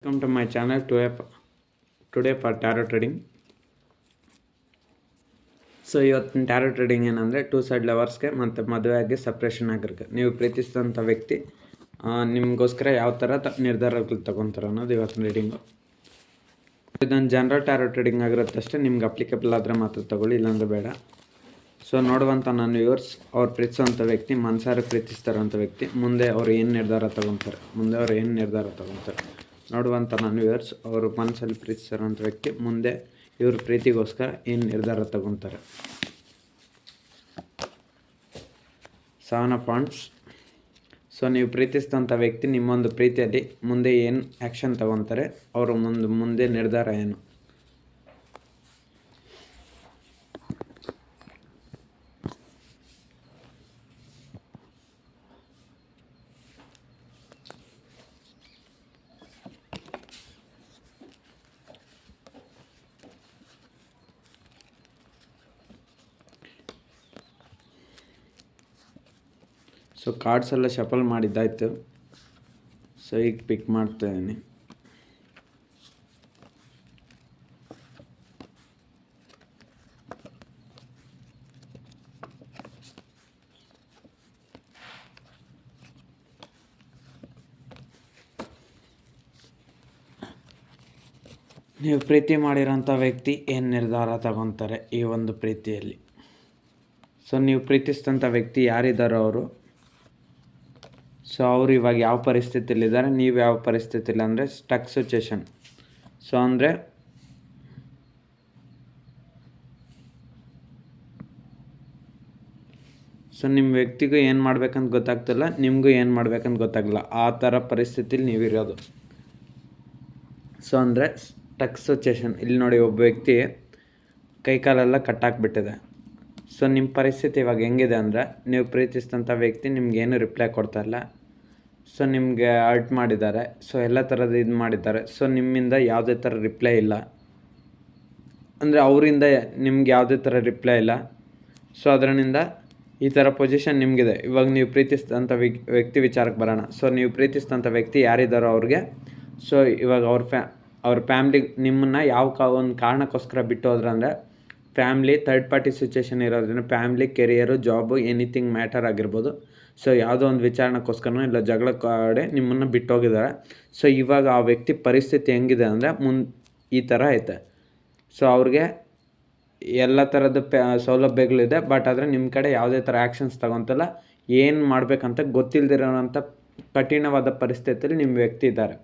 Welcome to my channel today for tarot trading. So ಇವತ್ತಿನ taro trading ಏನಂದರೆ two side ಲವರ್ಸ್ಗೆ ಮತ್ತು ಮದುವೆಯಾಗಿ separation ಆಗಿರುತ್ತೆ. ನೀವು ಪ್ರೀತಿಸಿದಂಥ ವ್ಯಕ್ತಿ ನಿಮಗೋಸ್ಕರ ಯಾವ ಥರ ನಿರ್ಧಾರಗಳು ತೊಗೊತಾರೆ ಅನ್ನೋದು ಇವತ್ತಿನ ರೀಡಿಂಗು. ಇದೊಂದು ಜನರಲ್ ಟ್ಯಾರೋ ಟ್ರೇಡಿಂಗ್ ಆಗಿರುತ್ತೆ ಅಷ್ಟೇ. ನಿಮ್ಗೆ ಅಪ್ಲಿಕೇಬಲ್ ಆದರೆ ಮಾತ್ರ ತೊಗೊಳ್ಳಿ, ಇಲ್ಲಾಂದರೆ ಬೇಡ. ಸೊ ನೋಡುವಂಥ ನನ್ನ ವ್ಯೂವರ್ಸ್, ಅವ್ರು ಪ್ರೀತಿಸೋವಂಥ ವ್ಯಕ್ತಿ, ಮನಸಾರೆ ಪ್ರೀತಿಸ್ತಾರಂಥ ವ್ಯಕ್ತಿ ಮುಂದೆ ಅವ್ರು ಏನು ನಿರ್ಧಾರ ತೊಗೊತಾರೆ, ನೋಡುವಂಥ ನನ್ನ ವ್ಯೂವರ್ಸ್, ಅವರು ಮನಸ್ಸಲ್ಲಿ ಪ್ರೀತಿಸಿರೋಂಥ ವ್ಯಕ್ತಿ ಮುಂದೆ ಇವ್ರ ಪ್ರೀತಿಗೋಸ್ಕರ ಏನು ನಿರ್ಧಾರ ತಗೊತಾರೆ. 7 ಆಫ್ ವಾಂಡ್ಸ್. ಸೊ ನೀವು ಪ್ರೀತಿಸಿದಂಥ ವ್ಯಕ್ತಿ ನಿಮ್ಮೊಂದು ಪ್ರೀತಿಯಲ್ಲಿ ಮುಂದೆ ಏನು ಆ್ಯಕ್ಷನ್ ತಗೊತಾರೆ, ಅವರು ಮುಂದೆ ನಿರ್ಧಾರ ಏನು. ಸೊ ಕಾರ್ಡ್ಸ್ ಎಲ್ಲ ಶಫಲ್ ಮಾಡಿದ್ದಾಯಿತು. ಸೊ ಈಗ ಪಿಕ್ ಮಾಡ್ತಾಯಿದ್ದೀನಿ. ನೀವು ಪ್ರೀತಿ ಮಾಡಿರೋಂಥ ವ್ಯಕ್ತಿ ಏನು ನಿರ್ಧಾರ ತಗೊತಾರೆ ಈ ಒಂದು ಪ್ರೀತಿಯಲ್ಲಿ. ಸೊ ನೀವು ಪ್ರೀತಿಸಿದಂಥ ವ್ಯಕ್ತಿ ಯಾರಿದ್ದಾರೋ ಅವರು, ಸೊ ಅವರು ಇವಾಗ ಯಾವ ಪರಿಸ್ಥಿತಿಯಲ್ಲಿದ್ದಾರೆ, ನೀವು ಯಾವ ಪರಿಸ್ಥಿತಿಯಲ್ಲಿ ಅಂದರೆ ಸ್ಟಕ್ ಸಿಚುವೇಶನ್. ಸೊ ಅಂದರೆ ನಿಮ್ಮ ವ್ಯಕ್ತಿಗೂ ಏನು ಮಾಡ್ಬೇಕಂತ ಗೊತ್ತಾಗ್ತಿಲ್ಲ, ನಿಮಗೂ ಏನು ಮಾಡ್ಬೇಕಂತ ಗೊತ್ತಾಗಲ್ಲ, ಆ ಥರ ಪರಿಸ್ಥಿತಿಲಿ ನೀವಿರೋದು. ಸೊ ಅಂದರೆ ಸ್ಟಕ್ ಸಿಚುವೇಶನ್. ಇಲ್ಲಿ ನೋಡಿ, ಒಬ್ಬ ವ್ಯಕ್ತಿ ಕೈಕಾಲೆಲ್ಲ ಕಟ್ಟಾಕ್ಬಿಟ್ಟಿದೆ. ಸೊ ನಿಮ್ಮ ಪರಿಸ್ಥಿತಿ ಇವಾಗ ಹೆಂಗಿದೆ ಅಂದರೆ, ನೀವು ಪ್ರೀತಿಸಿದಂಥ ವ್ಯಕ್ತಿ ನಿಮ್ಗೇನು ರಿಪ್ಲೈ ಕೊಡ್ತಾಯಿಲ್ಲ. ಸೊ ನಿಮಗೆ ಹರ್ಟ್ ಮಾಡಿದ್ದಾರೆ, ಸೊ ಎಲ್ಲ ಥರದ ಇದು ಮಾಡಿದ್ದಾರೆ. ಸೊ ನಿಮ್ಮಿಂದ ಯಾವುದೇ ಥರ ರಿಪ್ಲೈ ಇಲ್ಲ, ಅಂದರೆ ಅವರಿಂದ ನಿಮ್ಗೆ ಯಾವುದೇ ಥರ ರಿಪ್ಲೈ ಇಲ್ಲ. ಸೊ ಅದರಿಂದ ಈ ಥರ ಪೊಸಿಷನ್ ನಿಮಗಿದೆ. ಇವಾಗ ನೀವು ಪ್ರೀತಿಸಿದಂಥ ವ್ಯಕ್ತಿ ವಿಚಾರಕ್ಕೆ ಬರೋಣ. ಸೊ ನೀವು ಪ್ರೀತಿಸಿದಂಥ ವ್ಯಕ್ತಿ ಯಾರಿದ್ದಾರೋ ಅವ್ರಿಗೆ, ಸೊ ಇವಾಗ ಅವ್ರ ಫ್ಯಾಮ್ಲಿ ನಿಮ್ಮನ್ನು ಯಾವ ಒಂದು ಕಾರಣಕ್ಕೋಸ್ಕರ ಬಿಟ್ಟು ಹೋದ್ರೆ ಅಂದರೆ, ಫ್ಯಾಮ್ಲಿ ಥರ್ಡ್ ಪಾರ್ಟಿ ಸಿಚುವೇಶನ್ ಇರೋದ್ರಿಂದ family, career, job, anything matter ಆಗಿರ್ಬೋದು. ಸೊ ಯಾವುದೋ ಒಂದು ವಿಚಾರಣಕ್ಕೋಸ್ಕರ ಇಲ್ಲ ಜಗಳಕ್ಕಾಡೆ ನಿಮ್ಮನ್ನು ಬಿಟ್ಟೋಗಿದ್ದಾರೆ. ಸೊ ಇವಾಗ ಆ ವ್ಯಕ್ತಿ ಪರಿಸ್ಥಿತಿ ಹೆಂಗಿದೆ ಅಂದರೆ ಈ ಥರ ಐತೆ. ಸೊ ಅವ್ರಿಗೆ ಎಲ್ಲ ಥರದ ಸೌಲಭ್ಯಗಳಿದೆ, ಬಟ್ ಆದರೆ ನಿಮ್ಮ ಕಡೆ ಯಾವುದೇ ಥರ ಆ್ಯಕ್ಷನ್ಸ್ ತಗೊತಿಲ್ಲ. ಏನು ಮಾಡಬೇಕಂತ ಗೊತ್ತಿಲ್ಲದಿರೋಂಥ ಕಠಿಣವಾದ ಪರಿಸ್ಥಿತಿಯಲ್ಲಿ ನಿಮ್ಮ ವ್ಯಕ್ತಿ ಇದ್ದಾರೆ.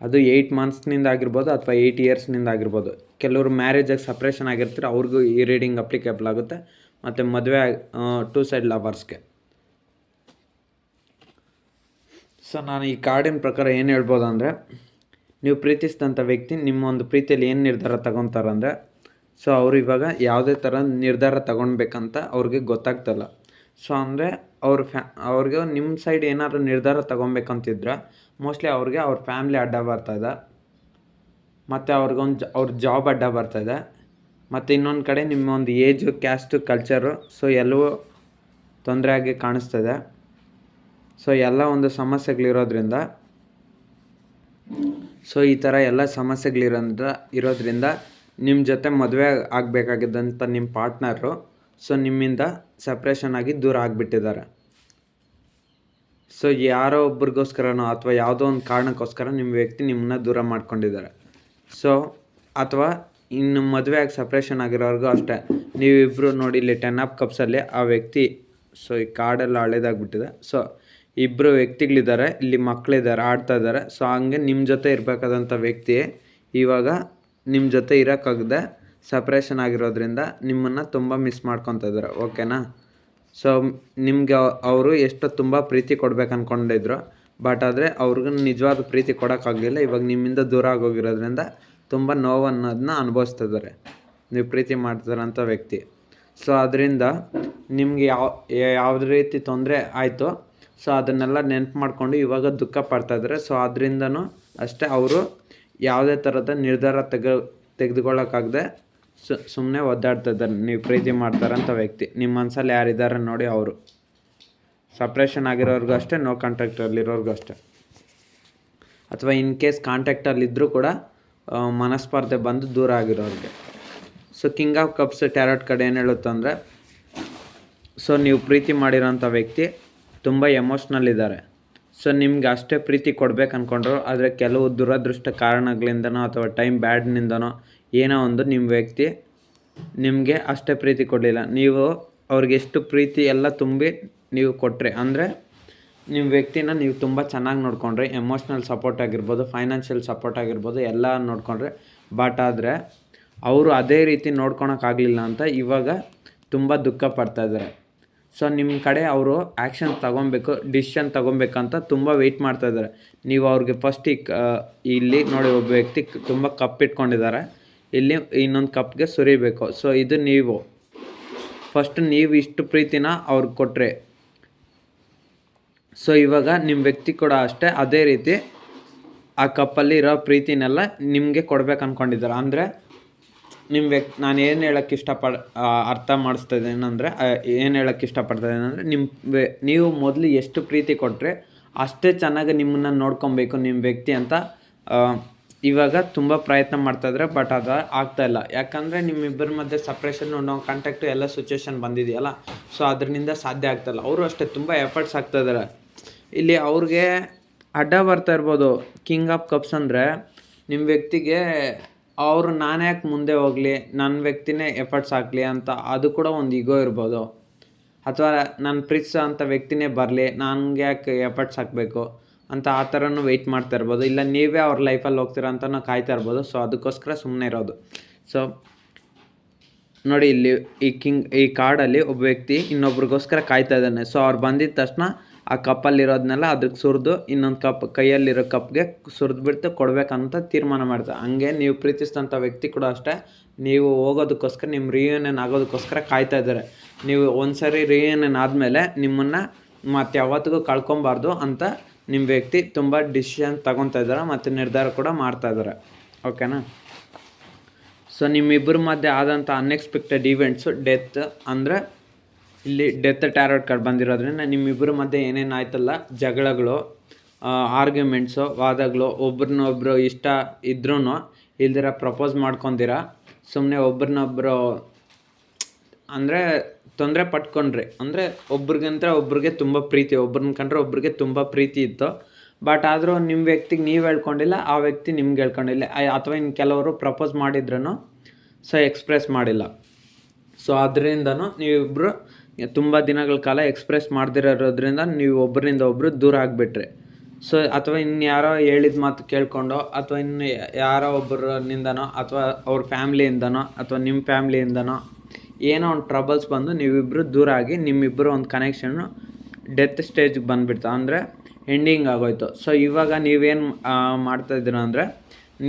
ಅದು 8 ಮಂತ್ಸ್ನಿಂದ ಆಗಿರ್ಬೋದು ಅಥವಾ 8 ಇಯರ್ಸ್ನಿಂದ ಆಗಿರ್ಬೋದು. ಕೆಲವರು ಮ್ಯಾರೇಜಾಗಿ ಸಪ್ರೇಷನ್ ಆಗಿರ್ತಾರೆ, ಅವ್ರಿಗೂ ಈ ರೀಡಿಂಗ್ ಅಪ್ಲಿಕೇಬಲ್ ಆಗುತ್ತೆ. ಮತ್ತು ಮದುವೆ ಟೂ ಸೈಡ್ ಲವರ್ಸ್ಗೆ. ಸೊ ನಾನು ಈ ಕಾರ್ಡಿನ ಪ್ರಕಾರ ಏನು ಹೇಳ್ಬೋದು ಅಂದರೆ, ನೀವು ಪ್ರೀತಿಸಿದಂಥ ವ್ಯಕ್ತಿ ನಿಮ್ಮ ಒಂದು ಪ್ರೀತಿಯಲ್ಲಿ ಏನು ನಿರ್ಧಾರ ತಗೊತಾರಂದರೆ, ಸೊ ಅವರು ಇವಾಗ ಯಾವುದೇ ಥರ ನಿರ್ಧಾರ ತಗೊಳ್ಬೇಕಂತ ಅವ್ರಿಗೆ ಗೊತ್ತಾಗ್ತಲ್ಲ. ಸೊ ಅಂದರೆ ಅವ್ರಿಗೆ ನಿಮ್ಮ ಸೈಡ್ ಏನಾದರೂ ನಿರ್ಧಾರ ತಗೊಬೇಕಂತಿದ್ರೆ ಮೋಸ್ಟ್ಲಿ ಅವ್ರಿಗೆ ಅವ್ರ ಫ್ಯಾಮ್ಲಿ ಅಡ್ಡ ಬರ್ತಾಯಿದೆ, ಮತ್ತು ಅವ್ರ ಜಾಬ್ ಅಡ್ಡ ಬರ್ತಾಯಿದೆ, ಮತ್ತು ಇನ್ನೊಂದು ಕಡೆ ನಿಮ್ಮ ಒಂದು ಏಜು, ಕ್ಯಾಸ್ಟು, ಕಲ್ಚರು, ಸೊ ಎಲ್ಲವೂ ತೊಂದರೆ ಆಗಿ ಕಾಣಿಸ್ತದೆ. ಸೊ ಎಲ್ಲ ಒಂದು ಸಮಸ್ಯೆಗಳಿರೋದ್ರಿಂದ, ಸೊ ಈ ಥರ ಎಲ್ಲ ಇರೋದ್ರಿಂದ ನಿಮ್ಮ ಜೊತೆ ಮದುವೆ ಆಗಬೇಕಾಗಿದ್ದಂಥ ನಿಮ್ಮ ಪಾರ್ಟ್ನರು ಸೊ ನಿಮ್ಮಿಂದ ಸಪ್ರೇಷನ್ ಆಗಿ ದೂರ ಆಗಿಬಿಟ್ಟಿದ್ದಾರೆ. ಸೊ ಯಾರೋ ಒಬ್ರಿಗೋಸ್ಕರನೋ ಅಥವಾ ಯಾವುದೋ ಒಂದು ಕಾರಣಕ್ಕೋಸ್ಕರ ನಿಮ್ಮ ವ್ಯಕ್ತಿ ನಿಮ್ಮನ್ನ ದೂರ ಮಾಡ್ಕೊಂಡಿದ್ದಾರೆ. ಸೊ ಅಥವಾ ಇನ್ನು ಮದುವೆ ಆಗಿ ಸಪ್ರೇಷನ್ ಆಗಿರೋರ್ಗೂ ಅಷ್ಟೇ. ನೀವಿಬ್ಬರು ನೋಡಿ, ಇಲ್ಲಿ 10 ಆಫ್ ಕಪ್ಸಲ್ಲಿ ಆ ವ್ಯಕ್ತಿ, ಸೊ ಈ ಕಾರ್ಡೆಲ್ಲ ಹಳೇದಾಗ್ಬಿಟ್ಟಿದೆ. ಸೊ ಇಬ್ಬರು ವ್ಯಕ್ತಿಗಳಿದ್ದಾರೆ, ಇಲ್ಲಿ ಮಕ್ಕಳಿದ್ದಾರೆ, ಆಡ್ತಾ ಇದ್ದಾರೆ. ಸೊ ಹಂಗೆ ನಿಮ್ಮ ಜೊತೆ ಇರಬೇಕಾದಂಥ ವ್ಯಕ್ತಿ ಇವಾಗ ನಿಮ್ಮ ಜೊತೆ ಇರೋಕ್ಕಾಗದೆ ಸಪ್ರೇಷನ್ ಆಗಿರೋದ್ರಿಂದ ನಿಮ್ಮನ್ನು ತುಂಬ ಮಿಸ್ ಮಾಡ್ಕೊತಾ ಇದ್ದಾರೆ. ಓಕೆನಾ? ಸೊ ನಿಮಗೆ ಅವರು ಎಷ್ಟು ತುಂಬ ಪ್ರೀತಿ ಕೊಡ್ಬೇಕು ಅಂದ್ಕೊಂಡಿದ್ರು, ಬಟ್ ಆದರೆ ಅವ್ರಿಗೂ ನಿಜವಾದ ಪ್ರೀತಿ ಕೊಡೋಕ್ಕಾಗಲಿಲ್ಲ. ಇವಾಗ ನಿಮ್ಮಿಂದ ದೂರ ಆಗೋಗಿರೋದ್ರಿಂದ ತುಂಬ ನೋವನ್ನೋದನ್ನ ಅನುಭವಿಸ್ತಿದ್ದಾರೆ ನೀವು ಪ್ರೀತಿ ಮಾಡ್ತಿರೋಂಥ ವ್ಯಕ್ತಿ. ಸೊ ಅದರಿಂದ ನಿಮಗೆ ಯಾವುದೇ ರೀತಿ ತೊಂದರೆ ಆಯಿತು, ಸೊ ಅದನ್ನೆಲ್ಲ ನೆನಪು ಮಾಡಿಕೊಂಡು ಇವಾಗ ದುಃಖ ಪಡ್ತಾಯಿದ್ದಾರೆ. ಸೊ ಅದರಿಂದನೂ ಅಷ್ಟೇ ಅವರು ಯಾವುದೇ ಥರದ ನಿರ್ಧಾರ ತೆಗೆದುಕೊಳ್ಳೋಕ್ಕಾಗದೆ ಸುಮ್ಮನೆ ಒದ್ದಾಡ್ತಾ ಇದ್ದಾರೆ. ನೀವು ಪ್ರೀತಿ ಮಾಡ್ತಾರಂಥ ವ್ಯಕ್ತಿ ನಿಮ್ಮ ಮನಸ್ಸಲ್ಲಿ ಯಾರಿದ್ದಾರೆ ನೋಡಿ ಅವರು. ಸಪ್ರೇಷನ್ ಆಗಿರೋರ್ಗೂ ಅಷ್ಟೇ, ನೋ ಕಾಂಟ್ಯಾಕ್ಟಲ್ಲಿರೋರ್ಗೂ ಅಷ್ಟೇ. ಅಥವಾ ಇನ್ ಕೇಸ್ ಕಾಂಟ್ಯಾಕ್ಟಲ್ಲಿದ್ದರೂ ಕೂಡ ಮನಸ್ಪರ್ಧೆ ಬಂದು ದೂರ ಆಗಿರೋರಿಗೆ. So king of cups tarot ಕಡೆ ಏನು ಹೇಳುತ್ತಂದರೆ, ಸೊ ನೀವು ಪ್ರೀತಿ ಮಾಡಿರೋಂಥ ವ್ಯಕ್ತಿ ತುಂಬ ಎಮೋಷ್ನಲ್ ಇದ್ದಾರೆ. ಸೊ ನಿಮ್ಗೆ ಅಷ್ಟೇ ಪ್ರೀತಿ ಕೊಡ್ಬೇಕು ಅಂದ್ಕೊಂಡ್ರು, ಆದರೆ ಕೆಲವು ದುರದೃಷ್ಟ ಕಾರಣಗಳಿಂದನೋ ಅಥವಾ ಟೈಮ್ ಬ್ಯಾಡ್ನಿಂದನೋ ಏನೋ ಒಂದು ನಿಮ್ಮ ವ್ಯಕ್ತಿ ನಿಮಗೆ ಅಷ್ಟೇ ಪ್ರೀತಿ ಕೊಡಲಿಲ್ಲ. ನೀವು ಅವ್ರಿಗೆ ಎಷ್ಟು ಪ್ರೀತಿ ಎಲ್ಲ ತುಂಬಿ ನೀವು ಕೊಟ್ಟರೆ, ಅಂದರೆ ನಿಮ್ಮ ವ್ಯಕ್ತಿನ ನೀವು ತುಂಬ ಚೆನ್ನಾಗಿ ನೋಡಿಕೊಂಡ್ರೆ, ಎಮೋಷ್ನಲ್ ಸಪೋರ್ಟ್ ಆಗಿರ್ಬೋದು, ಫೈನಾನ್ಷಿಯಲ್ ಸಪೋರ್ಟ್ ಆಗಿರ್ಬೋದು, ಎಲ್ಲ ನೋಡಿಕೊಂಡ್ರೆ. ಬಟ್ ಆದರೆ ಅವರು ಅದೇ ರೀತಿ ನೋಡ್ಕೊಳಕ್ಕಾಗಲಿಲ್ಲ ಅಂತ ಇವಾಗ ತುಂಬ ದುಃಖ ಪಡ್ತಾಯಿದ್ದಾರೆ. ಸೊ ನಿಮ್ಮ ಕಡೆ ಅವರು ಆ್ಯಕ್ಷನ್ ತೊಗೊಬೇಕು, ಡಿಸಿಷನ್ ತೊಗೊಬೇಕಂತ ತುಂಬ ವೆಯ್ಟ್ ಮಾಡ್ತಾಯಿದ್ದಾರೆ. ನೀವು ಅವ್ರಿಗೆ ಫಸ್ಟ್ ಇಲ್ಲಿ ನೋಡಿ, ಒಬ್ಬ ವ್ಯಕ್ತಿ ತುಂಬ ಕಪ್ ಇಟ್ಕೊಂಡಿದ್ದಾರೆ, ಇಲ್ಲಿ ಇನ್ನೊಂದು ಕಪ್ಗೆ ಸುರಿಬೇಕು. ಸೊ ಇದು ನೀವು ಫಸ್ಟ್ ನೀವು ಇಷ್ಟು ಪ್ರೀತಿನ ಅವ್ರಿಗೆ ಕೊಟ್ಟರೆ, ಸೊ ಇವಾಗ ನಿಮ್ಮ ವ್ಯಕ್ತಿ ಕೂಡ ಅಷ್ಟೇ ಅದೇ ರೀತಿ ಆ ಕಪ್ಪಲ್ಲಿ ಇರೋ ಪ್ರೀತಿನೆಲ್ಲ ನಿಮಗೆ ಕೊಡ್ಬೇಕು ಅಂದ್ಕೊಂಡಿದ್ದಾರೆ. ಅಂದರೆ ನಿಮ್ಮ ನಾನು ಏನು ಹೇಳೋಕ್ಕೆ ಅರ್ಥ ಮಾಡಿಸ್ತಾ ಇದ್ದೀನಿ ಅಂದರೆ, ಏನು ಹೇಳೋಕ್ಕೆ ಇಷ್ಟಪಡ್ತಾಯಿದ್ದೀನಿ ಅಂದರೆ, ನೀವು ಮೊದಲು ಎಷ್ಟು ಪ್ರೀತಿ ಕೊಟ್ಟರೆ ಅಷ್ಟೇ ಚೆನ್ನಾಗಿ ನಿಮ್ಮನ್ನು ನೋಡ್ಕೊಬೇಕು ನಿಮ್ಮ ವ್ಯಕ್ತಿ ಅಂತ ಇವಾಗ ತುಂಬ ಪ್ರಯತ್ನ ಮಾಡ್ತಾಯಿದ್ರೆ. ಬಟ್ ಅದು ಆಗ್ತಾಯಿಲ್ಲ. ಯಾಕಂದರೆ ನಿಮ್ಮಿಬ್ಬರ ಮಧ್ಯೆ ಸಪ್ರೇಷನ್, ನೋ ಕಾಂಟ್ಯಾಕ್ಟು ಎಲ್ಲ ಸಿಚುವೇಶನ್ ಬಂದಿದೆಯಲ್ಲ, ಸೊ ಅದರಿಂದ ಸಾಧ್ಯ ಆಗ್ತಾಯಿಲ್ಲ. ಅವರು ಅಷ್ಟೇ ತುಂಬ ಎಫರ್ಟ್ಸ್ ಆಗ್ತಾಯಿದ್ದಾರೆ. ಇಲ್ಲಿ ಅವ್ರಿಗೆ ಅಡ್ಡ ಬರ್ತಾ ಇರ್ಬೋದು. ಕಿಂಗ್ ಆಫ್ ಕಪ್ಸ್ ಅಂದರೆ ನಿಮ್ಮ ವ್ಯಕ್ತಿಗೆ ಅವರು ನಾನು ಯಾಕೆ ಮುಂದೆ ಹೋಗಲಿ, ನನ್ನ ವ್ಯಕ್ತಿನೇ ಎಫರ್ಟ್ಸ್ ಹಾಕಲಿ ಅಂತ ಅದು ಕೂಡ ಒಂದು ಈಗೋ ಇರ್ಬೋದು. ಅಥವಾ ನಾನು ಪ್ರೀತಿಸೋ ಅಂಥ ವ್ಯಕ್ತಿನೇ ಬರಲಿ, ನನಗೆ ಯಾಕೆ ಎಫರ್ಟ್ಸ್ ಹಾಕಬೇಕು ಅಂತ ಆ ಥರನೂ ವೆಯ್ಟ್ ಮಾಡ್ತಾ ಇರ್ಬೋದು. ಇಲ್ಲ ನೀವೇ ಅವ್ರ ಲೈಫಲ್ಲಿ ಹೋಗ್ತೀರ ಅಂತಲೂ ಕಾಯ್ತಾ ಇರ್ಬೋದು. ಸೊ ಅದಕ್ಕೋಸ್ಕರ ಸುಮ್ಮನೆ ಇರೋದು. ಸೊ ನೋಡಿ, ಇಲ್ಲಿ ಈ ಕಾರ್ಡಲ್ಲಿ ಒಬ್ಬ ವ್ಯಕ್ತಿ ಇನ್ನೊಬ್ರಿಗೋಸ್ಕರ ಕಾಯ್ತಾ ಇದ್ದಾನೆ. ಸೊ ಅವ್ರು ಬಂದಿದ್ದ ತಕ್ಷಣ ಆ ಕಪ್ಪಲ್ಲಿರೋದನ್ನೆಲ್ಲ ಅದಕ್ಕೆ ಸುರಿದು ಇನ್ನೊಂದು ಕಪ್, ಕೈಯಲ್ಲಿರೋ ಕಪ್ಗೆ ಸುರಿದ್ಬಿಟ್ಟು ಕೊಡಬೇಕಂತ ತೀರ್ಮಾನ ಮಾಡ್ತಾರೆ. ಹಂಗೆ ನೀವು ಪ್ರೀತಿಸಿದಂಥ ವ್ಯಕ್ತಿ ಕೂಡ ಅಷ್ಟೇ, ನೀವು ಹೋಗೋದಕ್ಕೋಸ್ಕರ, ನಿಮ್ಮ ರಿಯೂನಿಯನ್ ಆಗೋದಕ್ಕೋಸ್ಕರ ಕಾಯ್ತಾ ಇದ್ದಾರೆ. ನೀವು ಒಂದು ಸರಿ ರಿಯೂನಿಯನ್ ಆದಮೇಲೆ ನಿಮ್ಮನ್ನು ಮತ್ತೆ ಯಾವತ್ತಿಗೂ ಕಳ್ಕೊಬಾರ್ದು ಅಂತ ನಿಮ್ಮ ವ್ಯಕ್ತಿ ತುಂಬ ಡಿಸಿಷನ್ ತಗೊತಾ ಇದ್ದಾರೆ ಮತ್ತು ನಿರ್ಧಾರ ಕೂಡ ಮಾಡ್ತಾ ಇದ್ದಾರೆ. ಓಕೆನಾ? ಸೊ ನಿಮ್ಮಿಬ್ಬರ ಮಧ್ಯೆ ಆದಂಥ ಅನ್ಎಕ್ಸ್ಪೆಕ್ಟೆಡ್ ಈವೆಂಟ್ಸು, ಡೆತ್, ಅಂದರೆ ಇಲ್ಲಿ ಡೆತ್ ಟ್ಯಾರೋಟ್ ಕಾರ್ಡ್ ಬಂದಿರೋದ್ರಿಂದ ನಿಮ್ಮಿಬ್ಬರ ಮಧ್ಯೆ ಏನೇನು ಆಯ್ತಲ್ಲ, ಜಗಳಗಳು, ಆರ್ಗ್ಯುಮೆಂಟ್ಸು, ವಾದಗಳು, ಒಬ್ರನ್ನೊಬ್ರು ಇಷ್ಟ ಇದ್ರೂ ಇಲ್ದಿರ ಪ್ರಪೋಸ್ ಮಾಡ್ಕೊಂಡಿರ, ಸುಮ್ಮನೆ ಒಬ್ರನ್ನೊಬ್ಬರು ಅಂದರೆ ತೊಂದರೆ ಪಟ್ಕೊಂಡ್ರಿ. ಅಂದರೆ ಒಬ್ರಿಗೆ ತುಂಬ ಪ್ರೀತಿ, ಒಬ್ರನ್ನ ಕಂಡ್ರೆ ಒಬ್ರಿಗೆ ತುಂಬ ಪ್ರೀತಿ ಇತ್ತು. ಬಟ್ ಆದರೂ ನಿಮ್ಮ ವ್ಯಕ್ತಿಗೆ ನೀವು ಹೇಳ್ಕೊಂಡಿಲ್ಲ, ಆ ವ್ಯಕ್ತಿ ನಿಮ್ಗೆ ಹೇಳ್ಕೊಂಡಿಲ್ಲ. ಅಥವಾ ಇನ್ನು ಕೆಲವರು ಪ್ರಪೋಸ್ ಮಾಡಿದ್ರೂ ಸೊ ಎಕ್ಸ್ಪ್ರೆಸ್ ಮಾಡಿಲ್ಲ. ಸೊ ಅದರಿಂದನೂ ನೀವಿಬ್ಬರು ತುಂಬ ದಿನಗಳ ಕಾಲ ಎಕ್ಸ್ಪ್ರೆಸ್ ಮಾಡ್ದಿರೋದ್ರಿಂದ ನೀವು ಒಬ್ಬರಿಂದ ಒಬ್ಬರು ದೂರ ಆಗಿಬಿಟ್ರಿ. ಸೊ ಅಥವಾ ಇನ್ನು ಯಾರೋ ಹೇಳಿದ ಮಾತು ಕೇಳ್ಕೊಂಡೋ, ಅಥವಾ ಇನ್ನು ಯಾರೋ ಒಬ್ಬರಿಂದನೋ, ಅಥವಾ ಅವ್ರ ಫ್ಯಾಮ್ಲಿಯಿಂದನೋ, ಅಥವಾ ನಿಮ್ಮ ಫ್ಯಾಮ್ಲಿಯಿಂದನೋ ಏನೋ ಒಂದು ಟ್ರಬಲ್ಸ್ ಬಂದು ನೀವಿಬ್ಬರು ದೂರ ಆಗಿ ನಿಮ್ಮಿಬ್ಬರು ಒಂದು ಕನೆಕ್ಷನ್ನು ಡೆತ್ ಸ್ಟೇಜ್ಗೆ ಬಂದುಬಿಡ್ತು, ಅಂದರೆ ಎಂಡಿಂಗ್ ಆಗೋಯ್ತು. ಸೊ ಇವಾಗ ನೀವೇನು ಮಾಡ್ತಾಯಿದ್ದೀರ ಅಂದರೆ,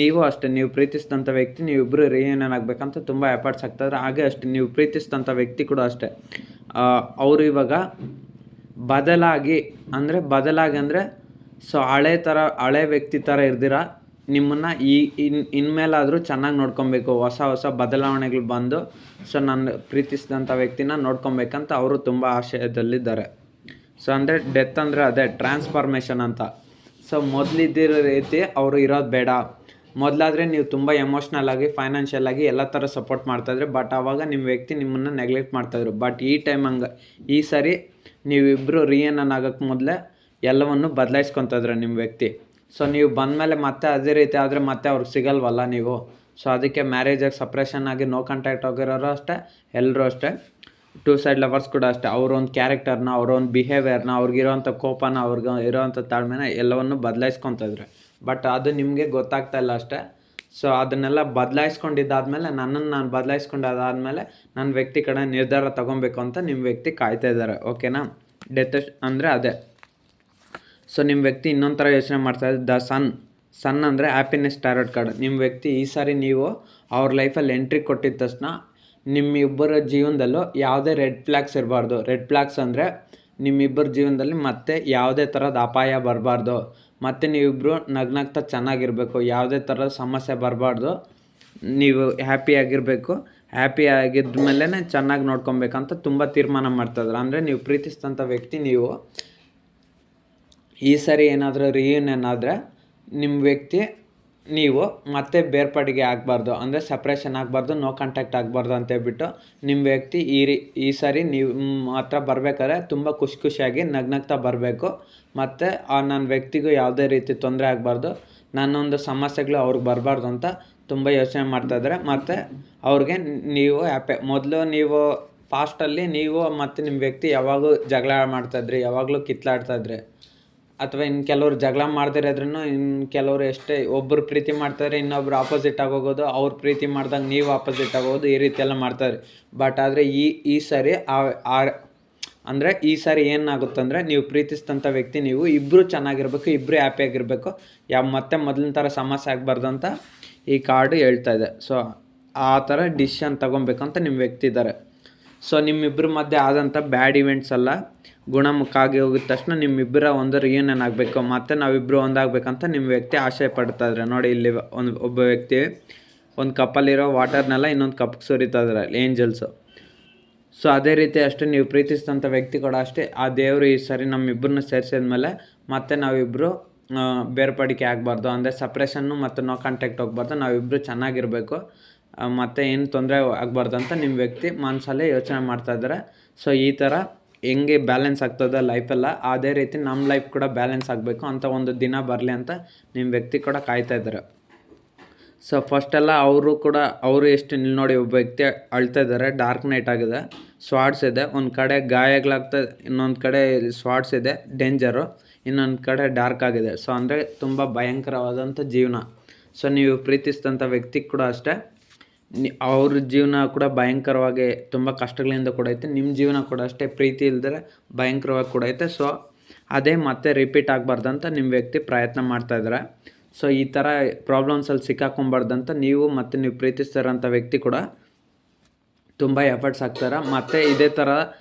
ನೀವು ಅಷ್ಟೇ, ನೀವು ಪ್ರೀತಿಸಿದಂಥ ವ್ಯಕ್ತಿ ನೀವಿಬ್ಬರು ರಿಯೂನಿಯನ್ ಆಗಬೇಕಂತ ತುಂಬ ಎಫರ್ಟ್ಸ್ ಆಗ್ತಾಯಿದ್ರೆ. ಹಾಗೆ ಅಷ್ಟೇ ನೀವು ಪ್ರೀತಿಸಿದಂಥ ವ್ಯಕ್ತಿ ಕೂಡ ಅಷ್ಟೇ, ಅವರು ಇವಾಗ ಬದಲಾಗಿ ಅಂದರೆ ಸೊ ಹಳೆ ವ್ಯಕ್ತಿ ಥರ ಇರ್ದಿರ ನಿಮ್ಮನ್ನು ಇನ್ಮೇಲಾದರೂ ಚೆನ್ನಾಗಿ ನೋಡ್ಕೊಬೇಕು, ಹೊಸ ಬದಲಾವಣೆಗಳು ಬಂದು ಸೊ ನಾನು ಪ್ರೀತಿಸಿದಂಥ ವ್ಯಕ್ತಿನ ನೋಡ್ಕೊಬೇಕಂತ ಅವರು ತುಂಬ ಆಶಯದಲ್ಲಿದ್ದಾರೆ. ಸೊ ಅಂದರೆ ಡೆತ್ ಅಂದರೆ ಅದೇ ಟ್ರಾನ್ಸ್ಫಾರ್ಮೇಷನ್ ಅಂತ. ಸೊ ಮೊದಲಿದ್ದಿರೋ ರೀತಿ ಅವರು ಇರೋದು ಬೇಡ. ಮೊದಲಾದರೆ ನೀವು ತುಂಬ ಎಮೋಷ್ನಲ್ ಆಗಿ, ಫೈನಾನ್ಷಿಯಲ್ ಆಗಿ ಎಲ್ಲ ಥರ ಸಪೋರ್ಟ್ ಮಾಡ್ತಾಯಿದ್ರಿ. ಬಟ್ ಆವಾಗ ನಿಮ್ಮ ವ್ಯಕ್ತಿ ನಿಮ್ಮನ್ನು ನೆಗ್ಲೆಕ್ಟ್ ಮಾಡ್ತಾಯಿದ್ರು. ಬಟ್ ಈ ಟೈಮ್ ಈ ಸರಿ ನೀವಿಬ್ಬರು ರಿಯೂನಿಯನ್ ಆಗೋಕ್ಕೆ ಮೊದಲೇ ಎಲ್ಲವನ್ನು ಬದಲಾಯಿಸ್ಕೊತಿದ್ರೆ ನಿಮ್ಮ ವ್ಯಕ್ತಿ. ಸೊ ನೀವು ಬಂದಮೇಲೆ ಮತ್ತೆ ಅದೇ ರೀತಿ ಆದರೆ ಮತ್ತೆ ಅವ್ರಿಗೆ ಸಿಗಲ್ವಲ್ಲ ನೀವು. ಸೊ ಅದಕ್ಕೆ ಮ್ಯಾರೇಜಾಗಿ ಸಪ್ರೇಷನ್ ಆಗಿ ನೋ ಕಾಂಟ್ಯಾಕ್ಟ್ ಆಗಿರೋರು ಅಷ್ಟೇ, ಎಲ್ಲರೂ ಅಷ್ಟೇ, ಟೂ ಸೈಡ್ ಲವರ್ಸ್ ಕೂಡ ಅಷ್ಟೇ, ಅವ್ರೊಂದು ಕ್ಯಾರೆಕ್ಟರ್ನ, ಅವ್ರೊಂದು ಬಿಹೇವಿಯರ್ನ, ಅವ್ರಿಗಿರೋವಂಥ ಕೋಪನ, ಅವ್ರಿಗೆ ಇರೋವಂಥ ತಾಳ್ಮೆನ ಎಲ್ಲವನ್ನು ಬದಲಾಯಿಸ್ಕೊತಿದ್ರೆ. ಬಟ್ ಅದು ನಿಮಗೆ ಗೊತ್ತಾಗ್ತಾ ಇಲ್ಲ ಅಷ್ಟೇ. ಸೊ ಅದನ್ನೆಲ್ಲ ಬದಲಾಯಿಸ್ಕೊಂಡಿದ್ದಾದಮೇಲೆ, ನನ್ನನ್ನು ನಾನು ಬದಲಾಯಿಸ್ಕೊಂಡಾದ್ಮೇಲೆ ನನ್ನ ವ್ಯಕ್ತಿ ಕಡೆ ನಿರ್ಧಾರ ತೊಗೊಬೇಕು ಅಂತ ನಿಮ್ಮ ವ್ಯಕ್ತಿ ಕಾಯ್ತಾ ಇದ್ದಾರೆ. ಓಕೆನಾ? ಡೆತ್ ಅಂದರೆ ಅದೇ. ಸೊ ನಿಮ್ಮ ವ್ಯಕ್ತಿ ಇನ್ನೊಂದು ಥರ ಯೋಚನೆ ಮಾಡ್ತಾಯಿದ್ದೆ. ದ ಸನ್ ಅಂದರೆ ಹ್ಯಾಪಿನೆಸ್ ಟ್ಯಾರೋಟ್ ಕಾರ್ಡ್. ನಿಮ್ಮ ವ್ಯಕ್ತಿ ಈ ಸಾರಿ ನೀವು ಅವ್ರ ಲೈಫಲ್ಲಿ ಎಂಟ್ರಿ ಕೊಟ್ಟಿದ್ದ ತಕ್ಷಣ ನಿಮ್ಮಿಬ್ಬರ ಜೀವನದಲ್ಲೂ ಯಾವುದೇ ರೆಡ್ ಫ್ಲ್ಯಾಗ್ಸ್ ಇರಬಾರ್ದು. ರೆಡ್ ಫ್ಲ್ಯಾಗ್ಸ್ ಅಂದರೆ ನಿಮ್ಮಿಬ್ಬರ ಜೀವನದಲ್ಲಿ ಮತ್ತೆ ಯಾವುದೇ ಥರದ ಅಪಾಯ ಬರಬಾರ್ದು, ಮತ್ತು ನೀವಿಬ್ಬರು ನಗ್ನಗ್ತಾ ಚೆನ್ನಾಗಿರಬೇಕು, ಯಾವುದೇ ಥರದ ಸಮಸ್ಯೆ ಬರಬಾರ್ದು, ನೀವು ಹ್ಯಾಪಿಯಾಗಿರಬೇಕು. ಹ್ಯಾಪಿ ಆಗಿದ್ದ ಮೇಲೇ ಚೆನ್ನಾಗಿ ನೋಡ್ಕೊಬೇಕಂತ ತುಂಬ ತೀರ್ಮಾನ ಮಾಡ್ತಾಯಿದ್ರು. ಅಂದರೆ ನೀವು ಪ್ರೀತಿಸಿದಂಥ ವ್ಯಕ್ತಿ ನೀವು ಈ ಸರಿ ಏನಾದರೂ ರಿಯೂನಿಯನ್ ಆದರೆ ನಿಮ್ಮ ವ್ಯಕ್ತಿ ನೀವು ಮತ್ತೆ ಬೇರ್ಪಡಿಗೆ ಆಗಬಾರ್ದು, ಅಂದರೆ ಸಪ್ರೇಷನ್ ಆಗಬಾರ್ದು, ನೋ ಕಾಂಟ್ಯಾಕ್ಟ್ ಆಗಬಾರ್ದು ಅಂತೇಳ್ಬಿಟ್ಟು ನಿಮ್ಮ ವ್ಯಕ್ತಿ ಈ ಸಾರಿ ನೀವು ಹತ್ರ ಬರಬೇಕಾದ್ರೆ ತುಂಬ ಖುಷಿಯಾಗಿ ನಗ್ನಗ್ತಾ ಬರಬೇಕು. ಮತ್ತು ನನ್ನ ವ್ಯಕ್ತಿಗೂ ಯಾವುದೇ ರೀತಿ ತೊಂದರೆ ಆಗಬಾರ್ದು, ನನ್ನೊಂದು ಸಮಸ್ಯೆಗಳು ಅವ್ರಿಗೆ ಬರಬಾರ್ದು ಅಂತ ತುಂಬ ಯೋಚನೆ ಮಾಡ್ತಾಯಿದ್ದಾರೆ. ಮತ್ತು ಅವ್ರಿಗೆ ನೀವು ಮೊದಲು ನೀವು ಪಾಸ್ಟಲ್ಲಿ ನೀವು ಮತ್ತು ನಿಮ್ಮ ವ್ಯಕ್ತಿ ಯಾವಾಗೂ ಜಗಳ ಮಾಡ್ತಾಯಿದ್ರಿ, ಯಾವಾಗಲೂ ಕಿತ್ಲಾಡ್ತಾಯಿದ್ರಿ, ಅಥವಾ ಇನ್ನು ಕೆಲವ್ರು ಜಗಳ ಮಾಡ್ದಿರೋದ್ರೂ ಇನ್ನು ಕೆಲವರು ಎಷ್ಟೇ ಒಬ್ಬರು ಪ್ರೀತಿ ಮಾಡ್ತಾರೆ, ಇನ್ನೊಬ್ರು ಆಪೋಸಿಟ್ ಆಗೋಗೋದು, ಅವ್ರು ಪ್ರೀತಿ ಮಾಡ್ದಂಗೆ ನೀವು ಆಪೋಸಿಟ್ ಆಗೋದು, ಈ ರೀತಿ ಎಲ್ಲ ಮಾಡ್ತಾರೆ. ಬಟ್ ಆದರೆ ಈ ಸಾರಿ ಅಂದರೆ ಈ ಸಾರಿ ಏನಾಗುತ್ತಂದರೆ, ನೀವು ಪ್ರೀತಿಸಿದಂಥ ವ್ಯಕ್ತಿ ನೀವು ಇಬ್ಬರು ಚೆನ್ನಾಗಿರ್ಬೇಕು, ಇಬ್ಬರು ಹ್ಯಾಪಿಯಾಗಿರಬೇಕು, ಮತ್ತೆ ಮೊದಲಿನ ಥರ ಸಮಸ್ಯೆ ಆಗಬಾರ್ದು ಅಂತ ಈ ಕಾರ್ಡು ಹೇಳ್ತಾ ಇದೆ. ಸೊ ಆ ಥರ ಡಿಸಿಷನ್ ತೊಗೊಬೇಕಂತ ನಿಮ್ಮ ವ್ಯಕ್ತಿ ಇದ್ದಾರೆ. ಸೊ ನಿಮ್ಮಿಬ್ಬರ ಮಧ್ಯೆ ಆದಂಥ ಬ್ಯಾಡ್ ಇವೆಂಟ್ಸ್ ಎಲ್ಲ ಗುಣಮುಖ ಆಗಿ ಹೋಗಿದ ತಕ್ಷಣ ನಿಮ್ಮಿಬ್ಬರ ಒಂದು ರಿಯೂನಿಯನ್ ಆಗಬೇಕು, ಮತ್ತು ನಾವಿಬ್ಬರು ಒಂದಾಗಬೇಕಂತ ನಿಮ್ಮ ವ್ಯಕ್ತಿ ಆಶಯ ಪಡ್ತಾಯಿದ್ರೆ. ನೋಡಿ ಇಲ್ಲಿ ಒಬ್ಬ ವ್ಯಕ್ತಿ ಒಂದು ಕಪ್ಪಲ್ಲಿರೋ ವಾಟರ್ನೆಲ್ಲ ಇನ್ನೊಂದು ಕಪ್ಗೆ ಸುರಿತಾ ಇದ್ದಾರೆ ಏಂಜಲ್ಸು. ಸೊ ಅದೇ ರೀತಿ ಅಷ್ಟೇ ನೀವು ಪ್ರೀತಿಸಿದಂಥ ವ್ಯಕ್ತಿ ಕೂಡ ಅಷ್ಟೇ, ಆ ದೇವರು ಈ ಸರಿ ನಮ್ಮಿಬ್ಬರನ್ನ ಸೇರಿಸಿದ್ಮೇಲೆ ಮತ್ತೆ ನಾವಿಬ್ಬರು ಬೇರ್ಪಡಿಕೆ ಆಗಬಾರ್ದು, ಅಂದರೆ ಸಪ್ರೇಷನ್ನು ಮತ್ತು ನೋ ಕಾಂಟ್ಯಾಕ್ಟ್ ಹೋಗ್ಬಾರ್ದು, ನಾವಿಬ್ಬರು ಚೆನ್ನಾಗಿರಬೇಕು, ಮತ್ತು ಏನು ತೊಂದರೆ ಆಗಬಾರ್ದು ಅಂತ ನಿಮ್ಮ ವ್ಯಕ್ತಿ ಮನಸ್ಸಲ್ಲೇ ಯೋಚನೆ ಮಾಡ್ತಾಯಿದ್ದಾರೆ. ಸೊ ಈ ಥರ ಹೆಂಗೆ ಬ್ಯಾಲೆನ್ಸ್ ಆಗ್ತದೆ ಲೈಫೆಲ್ಲ, ಅದೇ ರೀತಿ ನಮ್ಮ ಲೈಫ್ ಕೂಡ ಬ್ಯಾಲೆನ್ಸ್ ಆಗಬೇಕು ಅಂತ ಒಂದು ದಿನ ಬರಲಿ ಅಂತ ನಿಮ್ಮ ವ್ಯಕ್ತಿ ಕೂಡ ಕಾಯ್ತಾ ಇದ್ದಾರೆ. ಸೊ ಫಸ್ಟೆಲ್ಲ ಅವರು ಎಷ್ಟು ನೋಡಿ, ಒಬ್ಬ ವ್ಯಕ್ತಿ ಅಳ್ತಾ ಇದ್ದಾರೆ, ಡಾರ್ಕ್ ನೈಟ್ ಆಗಿದೆ, ಸ್ವಾಟ್ಸ್ ಇದೆ, ಒಂದು ಕಡೆ ಗಾಯಗಳಾಗ್ತದೆ, ಇನ್ನೊಂದು ಕಡೆ ಸ್ವಾಟ್ಸ್ ಇದೆ ಡೇಂಜರು, ಇನ್ನೊಂದು ಕಡೆ ಡಾರ್ಕ್ ಆಗಿದೆ. ಸೊ ಅಂದರೆ ತುಂಬ ಭಯಂಕರವಾದಂಥ ಜೀವನ. ಸೊ ನೀವು ಪ್ರೀತಿಸಿದಂಥ ವ್ಯಕ್ತಿ ಕೂಡ ಅಷ್ಟೇ, ಅವ್ರ ಜೀವನ ಕೂಡ ಭಯಂಕರವಾಗಿ ತುಂಬ ಕಷ್ಟಗಳಿಂದ ಕೂಡ ಐತೆ, ನಿಮ್ಮ ಜೀವನ ಕೂಡ ಅಷ್ಟೇ ಪ್ರೀತಿ ಇಲ್ದರೆ ಭಯಂಕರವಾಗಿ ಕೂಡ ಐತೆ. ಸೊ ಅದೇ ಮತ್ತೆ ರಿಪೀಟ್ ಆಗಬಾರ್ದಂತ ನಿಮ್ಮ ವ್ಯಕ್ತಿ ಪ್ರಯತ್ನ ಮಾಡ್ತಾಯಿದ್ದಾರೆ. ಸೊ ಈ ಥರ ಪ್ರಾಬ್ಲಮ್ಸಲ್ಲಿ ಸಿಕ್ಕಾಕೊಂಬಾರ್ದಂತ ನೀವು ಮತ್ತು ನೀವು ಪ್ರೀತಿಸ್ತಾರಂಥ ವ್ಯಕ್ತಿ ಕೂಡ ತುಂಬ ಎಫರ್ಟ್ಸ್ ಹಾಕ್ತಾರೆ. ಮತ್ತು ಇದೇ ಥರ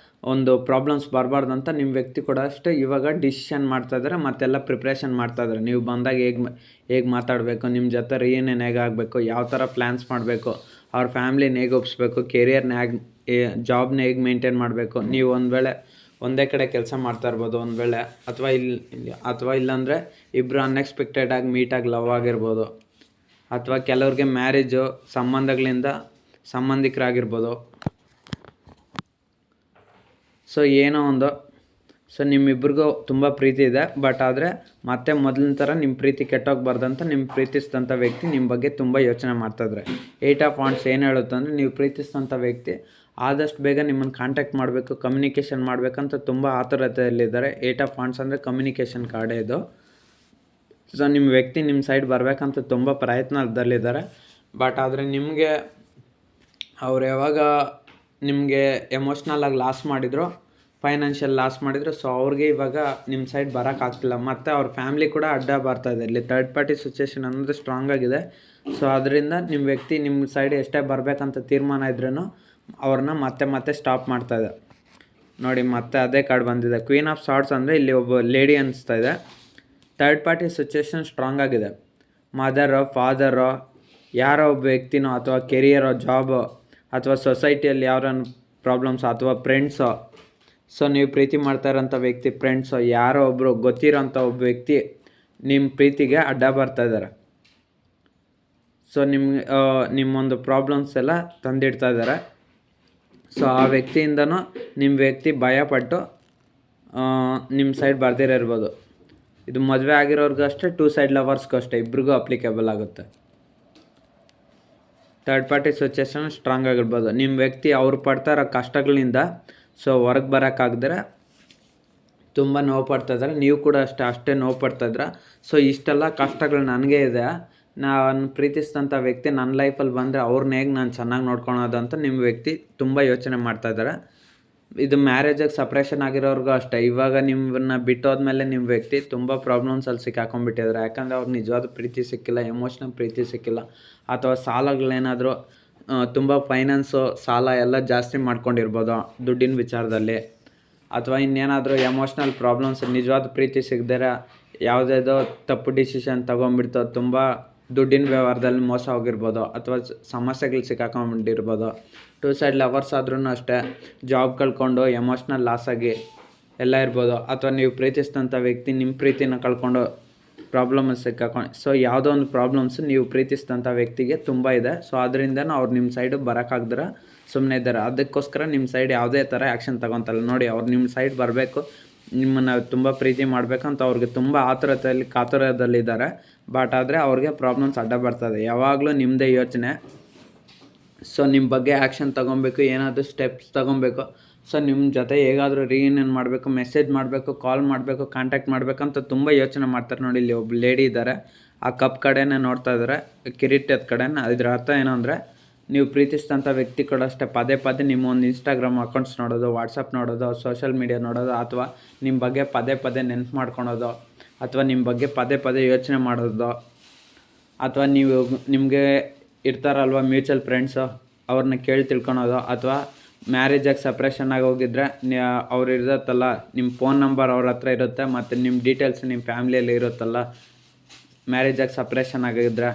ಒಂದು ಪ್ರಾಬ್ಲಮ್ಸ್ ಬರಬಾರ್ದಂತ ನಿಮ್ಮ ವ್ಯಕ್ತಿ ಕೂಡ ಅಷ್ಟೇ ಇವಾಗ ಡಿಸಿಷನ್ ಮಾಡ್ತಾಯಿದ್ದಾರೆ, ಮತ್ತೆಲ್ಲ ಪ್ರಿಪ್ರೇಷನ್ ಮಾಡ್ತಾಯಿದ್ದಾರೆ. ನೀವು ಬಂದಾಗ ಹೇಗೆ ಮಾತಾಡಬೇಕು, ನಿಮ್ಮ ಜೊತೆ ರಿಯೂನಿಯನ್ ಹೇಗೆ ಆಗಬೇಕು, ಯಾವ ಥರ ಪ್ಲ್ಯಾನ್ಸ್ ಮಾಡಬೇಕು, ಅವ್ರ ಫ್ಯಾಮ್ಲಿನ ಹೇಗೆ ಒಪ್ಪಿಸ್ಬೇಕು, ಕೆರಿಯರ್ನ ಜಾಬ್ನ ಹೇಗೆ ಮೇಂಟೈನ್ ಮಾಡಬೇಕು. ನೀವು ಒಂದು ವೇಳೆ ಒಂದೇ ಕಡೆ ಕೆಲಸ ಮಾಡ್ತಾ ಇರ್ಬೋದು ಒಂದು ವೇಳೆ, ಅಥವಾ ಇಲ್ಲಾಂದರೆ ಇಬ್ಬರು ಅನ್ಎಕ್ಸ್ಪೆಕ್ಟೆಡಾಗಿ ಮೀಟಾಗಿ ಲವ್ ಆಗಿರ್ಬೋದು, ಅಥವಾ ಕೆಲವ್ರಿಗೆ ಮ್ಯಾರೇಜು ಸಂಬಂಧಿಕರಾಗಿರ್ಬೋದು. ಸೊ ಏನೋ ಒಂದು ನಿಮ್ಮಿಬ್ರಿಗೂ ತುಂಬ ಪ್ರೀತಿ ಇದೆ, ಬಟ್ ಆದರೆ ಮತ್ತೆ ಮೊದಲಿನ ಥರ ನಿಮ್ಮ ಪ್ರೀತಿ ಕೆಟ್ಟೋಗ್ಬಾರ್ದಂತ ನಿಮ್ಮ ಪ್ರೀತಿಸಿದಂಥ ವ್ಯಕ್ತಿ ನಿಮ್ಮ ಬಗ್ಗೆ ತುಂಬ ಯೋಚನೆ ಮಾಡ್ತಾಯಿದ್ರೆ. 8 ಆಫ್ ವಾಂಡ್ಸ್ ಏನು ಹೇಳುತ್ತೆ ಅಂದರೆ, ನೀವು ಪ್ರೀತಿಸಿದಂಥ ವ್ಯಕ್ತಿ ಆದಷ್ಟು ಬೇಗ ನಿಮ್ಮನ್ನು ಕಾಂಟ್ಯಾಕ್ಟ್ ಮಾಡಬೇಕು, ಕಮ್ಯುನಿಕೇಷನ್ ಮಾಡಬೇಕಂತ ತುಂಬ ಆತುರತೆಯಲ್ಲಿದ್ದಾರೆ. 8 ಆಫ್ ವಾಂಡ್ಸ್ ಅಂದರೆ ಕಮ್ಯುನಿಕೇಷನ್ ಕಾರ್ಡೇ ಇದು. ಸೊ ನಿಮ್ಮ ವ್ಯಕ್ತಿ ನಿಮ್ಮ ಸೈಡ್ ಬರಬೇಕಂತ ತುಂಬ ಪ್ರಯತ್ನದಲ್ಲಿದ್ದಾರೆ. ಬಟ್ ಆದರೆ ನಿಮಗೆ ಅವ್ರು ಯಾವಾಗ ನಿಮಗೆ ಎಮೋಷ್ನಲಾಗಿ ಲಾಸ್ ಮಾಡಿದ್ರು, ಫೈನಾನ್ಷಿಯಲ್ ಲಾಸ್ ಮಾಡಿದ್ರು, ಸೊ ಅವ್ರಿಗೆ ಇವಾಗ ನಿಮ್ಮ ಸೈಡ್ ಬರೋಕ್ಕಾಗ್ತಿಲ್ಲ. ಮತ್ತು ಅವ್ರ ಫ್ಯಾಮ್ಲಿ ಕೂಡ ಅಡ್ಡ ಬರ್ತಾಯಿದೆ. ಇಲ್ಲಿ ಥರ್ಡ್ ಪಾರ್ಟಿ ಸಿಚುವೇಷನ್ ಅನ್ನೋದು ಸ್ಟ್ರಾಂಗ್ ಆಗಿದೆ. ಸೊ ಅದರಿಂದ ನಿಮ್ಮ ವ್ಯಕ್ತಿ ನಿಮ್ಮ ಸೈಡ್ ಎಷ್ಟೇ ಬರಬೇಕಂತ ತೀರ್ಮಾನ ಇದ್ರೂ ಅವ್ರನ್ನ ಮತ್ತೆ ಸ್ಟಾಪ್ ಮಾಡ್ತಾಯಿದೆ. ನೋಡಿ ಮತ್ತೆ ಅದೇ ಕಾರ್ಡ್ ಬಂದಿದೆ, ಕ್ವೀನ್ ಆಫ್ ಸಾರ್ಟ್ಸ್. ಅಂದರೆ ಇಲ್ಲಿ ಒಬ್ಬ ಲೇಡಿ ಅನಿಸ್ತಾ ಇದೆ. ಥರ್ಡ್ ಪಾರ್ಟಿ ಸಿಚುವೇಷನ್ ಸ್ಟ್ರಾಂಗ್ ಆಗಿದೆ. ಮದರೋ ಫಾದರೋ ಯಾರೋ ಒಬ್ಬ ವ್ಯಕ್ತಿನೋ, ಅಥವಾ ಕೆರಿಯರೋ, ಜಾಬೋ, ಅಥವಾ ಸೊಸೈಟಿಯಲ್ಲಿ ಯಾರೋ ಪ್ರಾಬ್ಲಮ್ಸ್, ಅಥವಾ ಫ್ರೆಂಡ್ಸೋ. ಸೊ ನೀವು ಪ್ರೀತಿ ಮಾಡ್ತಾ ಇರೋಂಥ ವ್ಯಕ್ತಿ ಫ್ರೆಂಡ್ಸೋ ಯಾರೋ ಒಬ್ಬರು ಗೊತ್ತಿರೋಂಥ ಒಬ್ಬ ವ್ಯಕ್ತಿ ನಿಮ್ಮ ಪ್ರೀತಿಗೆ ಅಡ್ಡ ಬರ್ತಾಯಿದ್ದಾರೆ. ಸೊ ನಿಮ್ಮೊಂದು ಪ್ರಾಬ್ಲಮ್ಸ್ ಎಲ್ಲ ತಂದಿಡ್ತಾ ಇದ್ದಾರೆ. ಸೊ ಆ ವ್ಯಕ್ತಿಯಿಂದನೂ ನಿಮ್ಮ ವ್ಯಕ್ತಿ ಭಯಪಟ್ಟು ನಿಮ್ಮ ಸೈಡ್ ಬರ್ದಿರಿರ್ಬೋದು. ಇದು ಮದುವೆ ಆಗಿರೋರ್ಗೂ ಅಷ್ಟೇ, 2 ಸೈಡ್ ಲವರ್ಸ್ಗೂ ಅಷ್ಟೇ, ಇಬ್ರಿಗೂ ಅಪ್ಲಿಕೇಬಲ್ ಆಗುತ್ತೆ. ಥರ್ಡ್ ಪಾರ್ಟಿ ಸಿಚುವೇಷನ್ ಸ್ಟ್ರಾಂಗ್ ಆಗಿರ್ಬೋದು. ನಿಮ್ಮ ವ್ಯಕ್ತಿ ಅವ್ರು ಪಡ್ತಾ ಇರೋ ಕಷ್ಟಗಳಿಂದ ಸೊ ಹೊರಗೆ ಬರೋಕ್ಕಾಗ್ದಿರ ತುಂಬ ನೋವು ಪಡ್ತಾಯಿದ್ದಾರೆ. ನೀವು ಕೂಡ ಅಷ್ಟೇ ನೋವು ಪಡ್ತಾಯಿದ್ರ. ಸೊ ಇಷ್ಟೆಲ್ಲ ಕಷ್ಟಗಳು ನನಗೆ ಇದೆ, ನಾನು ಪ್ರೀತಿಸಿದಂಥ ವ್ಯಕ್ತಿ ನನ್ನ ಲೈಫಲ್ಲಿ ಬಂದರೆ ಅವ್ರನ್ನ ಹೇಗೆ ನಾನು ಚೆನ್ನಾಗಿ ನೋಡ್ಕೊಳೋದು ಅಂತ ನಿಮ್ಮ ವ್ಯಕ್ತಿ ತುಂಬ ಯೋಚನೆ ಮಾಡ್ತಾಯಿದ್ದಾರೆ. ಇದು ಮ್ಯಾರೇಜಾಗಿ ಸಪ್ರೇಷನ್ ಆಗಿರೋರ್ಗೂ ಅಷ್ಟೇ, ಇವಾಗ ನಿಮ್ಮನ್ನು ಬಿಟ್ಟೋದ್ಮೇಲೆ ನಿಮ್ಮ ವ್ಯಕ್ತಿ ತುಂಬ ಪ್ರಾಬ್ಲಮ್ಸಲ್ಲಿ ಸಿಕ್ಕಾಕೊಂಡ್ಬಿಟ್ಟಿದ್ದಾರೆ. ಯಾಕಂದರೆ ಅವ್ರಿಗೆ ನಿಜವಾದ ಪ್ರೀತಿ ಸಿಕ್ಕಿಲ್ಲ, ಎಮೋಷ್ನಲ್ ಪ್ರೀತಿ ಸಿಕ್ಕಿಲ್ಲ, ಅಥವಾ ಸಾಲಗಳೇನಾದರೂ ತುಂಬ ಫೈನಾನ್ಸು ಸಾಲ ಎಲ್ಲ ಜಾಸ್ತಿ ಮಾಡ್ಕೊಂಡಿರ್ಬೋದು ದುಡ್ಡಿನ ವಿಚಾರದಲ್ಲಿ, ಅಥವಾ ಇನ್ನೇನಾದರೂ ಎಮೋಷ್ನಲ್ ಪ್ರಾಬ್ಲಮ್ಸ್, ನಿಜವಾದ ಪ್ರೀತಿ ಸಿಗದಿರ ಯಾವುದೇದೋ ತಪ್ಪು ಡಿಸಿಷನ್ ತೊಗೊಂಡ್ಬಿಡ್ತೋ, ತುಂಬ ದುಡ್ಡಿನ ವ್ಯವಹಾರದಲ್ಲಿ ಮೋಸ ಹೋಗಿರ್ಬೋದು, ಅಥವಾ ಸಮಸ್ಯೆಗಳು ಸಿಕ್ಕಾಕೊಂಡಿರ್ಬೋದು. 2 ಸೈಡ್ ಲವರ್ಸ್ ಆದ್ರೂ ಅಷ್ಟೇ, ಜಾಬ್ ಕಳ್ಕೊಂಡು ಎಮೋಷ್ನಲ್ ಲಾಸ್ ಆಗಿ ಎಲ್ಲ ಇರ್ಬೋದು, ಅಥವಾ ನೀವು ಪ್ರೀತಿಸಿದಂಥ ವ್ಯಕ್ತಿ ನಿಮ್ಮ ಪ್ರೀತಿನ ಕಳ್ಕೊಂಡು ಪ್ರಾಬ್ಲಮ್ಸ್ ಸಿಕ್ಕಾಕೊಂಡು. ಸೊ ಯಾವುದೋ ಒಂದು ಪ್ರಾಬ್ಲಮ್ಸ್ ನೀವು ಪ್ರೀತಿಸಿದಂಥ ವ್ಯಕ್ತಿಗೆ ತುಂಬ ಇದೆ. ಸೊ ಅದರಿಂದನೂ ಅವ್ರು ನಿಮ್ಮ ಸೈಡು ಬರೋಕ್ಕಾಗ್ದಿರ ಸುಮ್ಮನೆ ಇದ್ದಾರೆ. ಅದಕ್ಕೋಸ್ಕರ ನಿಮ್ಮ ಸೈಡ್ ಯಾವುದೇ ಥರ ಆ್ಯಕ್ಷನ್ ತೊಗೊತಲ್ಲ. ನೋಡಿ, ಅವ್ರು ನಿಮ್ಮ ಸೈಡ್ ಬರಬೇಕು, ನಿಮ್ಮನ್ನು ತುಂಬ ಪ್ರೀತಿ ಮಾಡಬೇಕು ಅಂತ ಅವ್ರಿಗೆ ತುಂಬ ಕಾತುರದಲ್ಲಿದ್ದಾರೆ. ಬಟ್ ಆದರೆ ಅವ್ರಿಗೆ ಪ್ರಾಬ್ಲಮ್ಸ್ ಅಡ್ಡ ಬರ್ತದೆ. ಯಾವಾಗಲೂ ನಿಮ್ಮದೇ ಯೋಚನೆ. ಸೊ ನಿಮ್ಮ ಬಗ್ಗೆ ಆ್ಯಕ್ಷನ್ ತೊಗೊಬೇಕು, ಏನಾದರೂ ಸ್ಟೆಪ್ಸ್ ತೊಗೊಬೇಕು. ಸೊ ನಿಮ್ಮ ಜೊತೆ ಹೇಗಾದರೂ ರೀಯೂನಿಯನ್ ಮಾಡಬೇಕು, ಮೆಸೇಜ್ ಮಾಡಬೇಕು, ಕಾಲ್ ಮಾಡಬೇಕು, ಕಾಂಟ್ಯಾಕ್ಟ್ ಮಾಡಬೇಕಂತ ತುಂಬ ಯೋಚನೆ ಮಾಡ್ತಾರೆ. ನೋಡಿ, ಇಲ್ಲಿ ಒಬ್ಬ ಲೇಡಿ ಇದ್ದಾರೆ, ಆ ಕಪ್ ಕಡೆನೇ ನೋಡ್ತಾ ಇದ್ದಾರೆ, ಕಿರೀಟದ ಕಡೆನೇ. ಇದರ ಅರ್ಥ ಏನು ಅಂದರೆ, ನೀವು ಪ್ರೀತಿಸಿದಂಥ ವ್ಯಕ್ತಿ ಕೂಡ ಅಷ್ಟೇ ಪದೇ ಪದೇ ನಿಮ್ಮ ಒಂದು ಇನ್ಸ್ಟಾಗ್ರಾಮ್ ಅಕೌಂಟ್ಸ್ ನೋಡೋದು, ವಾಟ್ಸಪ್ ನೋಡೋದು, ಸೋಷಲ್ ಮೀಡಿಯಾ ನೋಡೋದು, ಅಥವಾ ನಿಮ್ಮ ಬಗ್ಗೆ ಪದೇ ಪದೇ ನೆನ್ಪು ಮಾಡ್ಕೊಳೋದು, ಅಥವಾ ನಿಮ್ಮ ಬಗ್ಗೆ ಪದೇ ಪದೇ ಯೋಚನೆ ಮಾಡೋದು, ಅಥವಾ ನೀವು ನಿಮಗೆ ಇರ್ತಾರಲ್ವ ಮ್ಯೂಚುವಲ್ ಫ್ರೆಂಡ್ಸು, ಅವ್ರನ್ನ ಕೇಳಿ ತಿಳ್ಕೊಳೋದು, ಅಥವಾ ಮ್ಯಾರೇಜಾಗಿ ಸಪ್ರೇಷನ್ ಆಗಿ ಹೋಗಿದ್ರೆ ಅವ್ರು ಇರುತ್ತಲ್ಲ, ನಿಮ್ಮ ಫೋನ್ ನಂಬರ್ ಅವ್ರ ಹತ್ರ ಇರುತ್ತೆ, ಮತ್ತು ನಿಮ್ಮ ಡೀಟೇಲ್ಸ್ ನಿಮ್ಮ ಫ್ಯಾಮ್ಲಿಯಲ್ಲಿ ಇರುತ್ತಲ್ಲ, ಮ್ಯಾರೇಜಾಗಿ ಸಪ್ರೇಷನ್ ಆಗಿದ್ರೆ.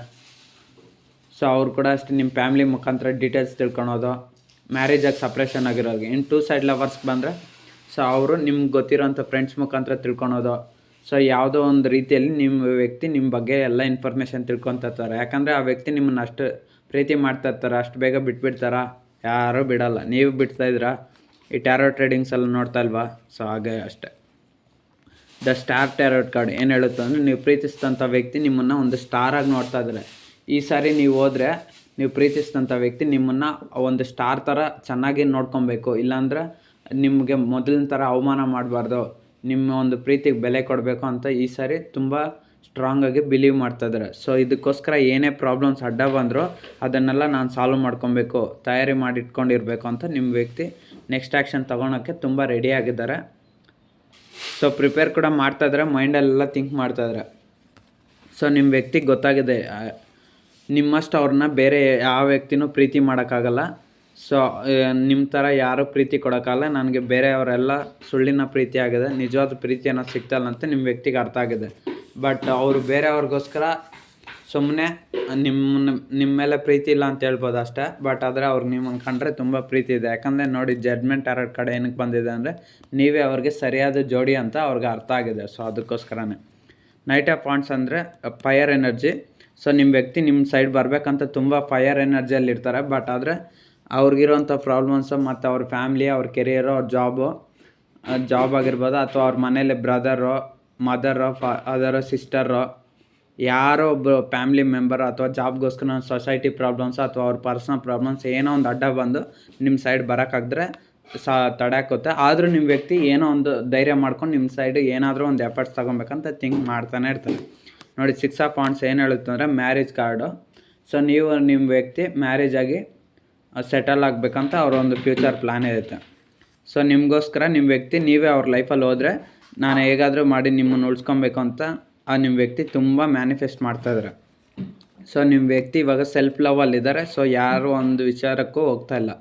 ಸೊ ಅವ್ರು ಕೂಡ ಅಷ್ಟೇ ನಿಮ್ಮ ಫ್ಯಾಮ್ಲಿ ಮುಖಾಂತರ ಡೀಟೇಲ್ಸ್ ತಿಳ್ಕೊಳೋದು, ಮ್ಯಾರೇಜಾಗಿ ಸಪ್ರೇಷನ್ ಆಗಿರೋರಿಗೆ. ಇನ್ನು 2 ಸೈಡ್ ಲವರ್ಸ್ಗೆ ಬಂದರೆ, ಸೊ ಅವರು ನಿಮ್ಗೆ ಗೊತ್ತಿರೋಂಥ ಫ್ರೆಂಡ್ಸ್ ಮುಖಾಂತರ ತಿಳ್ಕೊಳೋದು. ಸೊ ಯಾವುದೋ ಒಂದು ರೀತಿಯಲ್ಲಿ ನಿಮ್ಮ ವ್ಯಕ್ತಿ ನಿಮ್ಮ ಬಗ್ಗೆ ಎಲ್ಲ ಇನ್ಫಾರ್ಮೇಷನ್ ತಿಳ್ಕೊತಿರ್ತಾರೆ. ಯಾಕಂದರೆ ಆ ವ್ಯಕ್ತಿ ನಿಮ್ಮನ್ನು ಅಷ್ಟು ಪ್ರೀತಿ ಮಾಡ್ತಾ ಇರ್ತಾರೆ. ಅಷ್ಟು ಬೇಗ ಬಿಟ್ಬಿಡ್ತಾರಾ? ಯಾರೂ ಬಿಡೋಲ್ಲ. ನೀವು ಬಿಡ್ತಾಯಿದ್ದೀರಾ? ಈ ಟ್ಯಾರೋ ಟ್ರೇಡಿಂಗ್ಸ್ ಎಲ್ಲ ನೋಡ್ತಾ ಇಲ್ವಾ? ಸೊ ಹಾಗೆ ಅಷ್ಟೇ. ದ ಸ್ಟಾರ್ ಟ್ಯಾರೋಟ್ ಕಾರ್ಡ್ ಏನು ಹೇಳುತ್ತೆ ಅಂದರೆ, ನೀವು ಪ್ರೀತಿಸಿದಂಥ ವ್ಯಕ್ತಿ ನಿಮ್ಮನ್ನು ಒಂದು ಸ್ಟಾರಾಗಿ ನೋಡ್ತಾ ಇದ್ದಾರೆ. ಈ ಸಾರಿ ನೀವು ಹೋದರೆ, ನೀವು ಪ್ರೀತಿಸಿದಂಥ ವ್ಯಕ್ತಿ ನಿಮ್ಮನ್ನು ಒಂದು ಸ್ಟಾರ್ ಥರ ಚೆನ್ನಾಗಿ ನೋಡ್ಕೊಬೇಕು. ಇಲ್ಲಾಂದ್ರೆ ನಿಮಗೆ ಮೊದಲಿನ ಥರ ಅವಮಾನ ಮಾಡಬಾರ್ದು, ನಿಮ್ಮ ಒಂದು ಪ್ರೀತಿಗೆ ಬೆಲೆ ಕೊಡಬೇಕು ಅಂತ ಈ ಸಾರಿ ತುಂಬ ಸ್ಟ್ರಾಂಗಾಗಿ ಬಿಲೀವ್ ಮಾಡ್ತಾಯಿದ್ದಾರೆ. ಸೊ ಇದಕ್ಕೋಸ್ಕರ ಏನೇ ಪ್ರಾಬ್ಲಮ್ಸ್ ಅಡ್ಡ ಬಂದರೂ ಅದನ್ನೆಲ್ಲ ನಾನು ಸಾಲ್ವ್ ಮಾಡ್ಕೊಬೇಕು, ತಯಾರಿ ಮಾಡಿ ಇಟ್ಕೊಂಡಿರಬೇಕು ಅಂತ ನಿಮ್ಮ ವ್ಯಕ್ತಿ ನೆಕ್ಸ್ಟ್ ಆ್ಯಕ್ಷನ್ ತೊಗೊಳೋಕ್ಕೆ ತುಂಬ ರೆಡಿಯಾಗಿದ್ದಾರೆ. ಸೊ ಪ್ರಿಪೇರ್ ಕೂಡ ಮಾಡ್ತಾಯಿದ್ದಾರೆ, ಮೈಂಡಲ್ಲೆಲ್ಲ ಥಿಂಕ್ ಮಾಡ್ತಾಯಿದ್ದಾರೆ. ಸೊ ನಿಮ್ಮ ವ್ಯಕ್ತಿಗೆ ಗೊತ್ತಾಗಿದೆ, ನಿಮ್ಮಷ್ಟು ಅವ್ರನ್ನ ಬೇರೆ ಯಾವ ವ್ಯಕ್ತಿನೂ ಪ್ರೀತಿ ಮಾಡೋಕ್ಕಾಗಲ್ಲ. ಸೊ ನಿಮ್ಮ ಥರ ಯಾರೂ ಪ್ರೀತಿ ಕೊಡೋಕ್ಕಾಗಲ್ಲ, ನನಗೆ ಬೇರೆಯವರೆಲ್ಲ ಸುಳ್ಳಿನ ಪ್ರೀತಿ ಆಗಿದೆ, ನಿಜವಾದ ಪ್ರೀತಿ ಅನ್ನೋದು ಸಿಗ್ತಲ್ಲ ಅಂತ ನಿಮ್ಮ ವ್ಯಕ್ತಿಗೆ ಅರ್ಥ ಆಗಿದೆ. ಬಟ್ ಅವರು ಬೇರೆಯವ್ರಿಗೋಸ್ಕರ ಸುಮ್ಮನೆ ನಿಮ್ಮ ಮೇಲೆ ಪ್ರೀತಿ ಇಲ್ಲ ಅಂತ ಹೇಳ್ಬೋದು ಅಷ್ಟೇ. ಬಟ್ ಆದರೆ ಅವ್ರಿಗೆ ನಿಮ್ಮನ್ನು ಕಂಡ್ರೆ ತುಂಬ ಪ್ರೀತಿ ಇದೆ. ಯಾಕಂದರೆ ನೋಡಿ, ಜಡ್ಜ್ಮೆಂಟ್ ಟ್ಯಾರೋಟ್ ಕಡೆ ಏನಕ್ಕೆ ಬಂದಿದೆ ಅಂದರೆ, ನೀವೇ ಅವ್ರಿಗೆ ಸರಿಯಾದ ಜೋಡಿ ಅಂತ ಅವ್ರಿಗೆ ಅರ್ಥ ಆಗಿದೆ. ಸೊ ಅದಕ್ಕೋಸ್ಕರನೇ ನೈಟ್ ಆಫ್ ವಾಂಡ್ಸ್ ಅಂದರೆ ಫೈರ್ ಎನರ್ಜಿ. ಸೊ ನಿಮ್ಮ ವ್ಯಕ್ತಿ ನಿಮ್ಮ ಸೈಡ್ ಬರಬೇಕಂತ ತುಂಬ ಫೈರ್ ಎನರ್ಜಿಯಲ್ಲಿ ಇರ್ತಾರೆ. ಬಟ್ ಆದರೆ ಅವ್ರಿಗಿರೋಂಥ ಪ್ರಾಬ್ಲಮ್ಸು, ಮತ್ತು ಅವ್ರ ಫ್ಯಾಮ್ಲಿ, ಅವ್ರ ಕೆರಿಯರು, ಅವ್ರ ಜಾಬ್ ಆಗಿರ್ಬೋದು, ಅಥವಾ ಅವ್ರ ಮನೇಲಿ ಬ್ರದರು, ಮದರು, ಫಾದರು, ಸಿಸ್ಟರು, ಯಾರೋ ಒಬ್ಬರು ಫ್ಯಾಮ್ಲಿ ಮೆಂಬರ್, ಅಥವಾ ಜಾಬ್ಗೋಸ್ಕರ ಸೊಸೈಟಿ ಪ್ರಾಬ್ಲಮ್ಸ್, ಅಥವಾ ಅವ್ರ ಪರ್ಸ್ನಲ್ ಪ್ರಾಬ್ಲಮ್ಸ್ ಏನೋ ಒಂದು ಅಡ್ಡ ಬಂದು ನಿಮ್ಮ ಸೈಡ್ ಬರೋಕ್ಕಾಗ್ದ್ರೆ ತಡೆಯಾಕುತ್ತೆ. ಆದರೂ ನಿಮ್ಮ ವ್ಯಕ್ತಿ ಏನೋ ಒಂದು ಧೈರ್ಯ ಮಾಡ್ಕೊಂಡು ನಿಮ್ಮ ಸೈಡ್ ಏನಾದರೂ ಒಂದು ಎಫರ್ಟ್ಸ್ ತೊಗೊಬೇಕಂತ ಥಿಂಕ್ ಮಾಡ್ತಾನೆ ಇರ್ತಾರೆ. ನೋಡಿ, 6 ಆಫ್ ವಾಂಡ್ಸ್ ಏನು ಹೇಳುತ್ತೆ ಅಂದರೆ, ಮ್ಯಾರೇಜ್ ಕಾರ್ಡು. ಸೊ ನೀವು ನಿಮ್ಮ ವ್ಯಕ್ತಿ ಮ್ಯಾರೇಜ್ ಆಗಿ ಸೆಟಲ್ ಆಗಬೇಕಂತ ಅವ್ರ ಒಂದು ಫ್ಯೂಚರ್ ಪ್ಲ್ಯಾನ್ ಇರುತ್ತೆ. ಸೊ ನಿಮಗೋಸ್ಕರ ನಿಮ್ಮ ವ್ಯಕ್ತಿ, ನೀವೇ ಅವ್ರ ಲೈಫಲ್ಲಿ ಹೋದರೆ ನಾನು ಹೇಗಾದರೂ ಮಾಡಿ ನಿಮ್ಮನ್ನು ಉಳಿಸ್ಕೊಬೇಕು ಅಂತ ನಿಮ್ಮ ವ್ಯಕ್ತಿ ತುಂಬ ಮ್ಯಾನಿಫೆಸ್ಟ್ ಮಾಡ್ತಾಯಿದ್ದಾರೆ. ಸೊ ನಿಮ್ಮ ವ್ಯಕ್ತಿ ಇವಾಗ ಸೆಲ್ಫ್ ಲವಲ್ಲಿದ್ದಾರೆ. ಸೊ ಯಾರು ಒಂದು ವಿಚಾರಕ್ಕೂ ಹೋಗ್ತಾ ಇಲ್ಲ.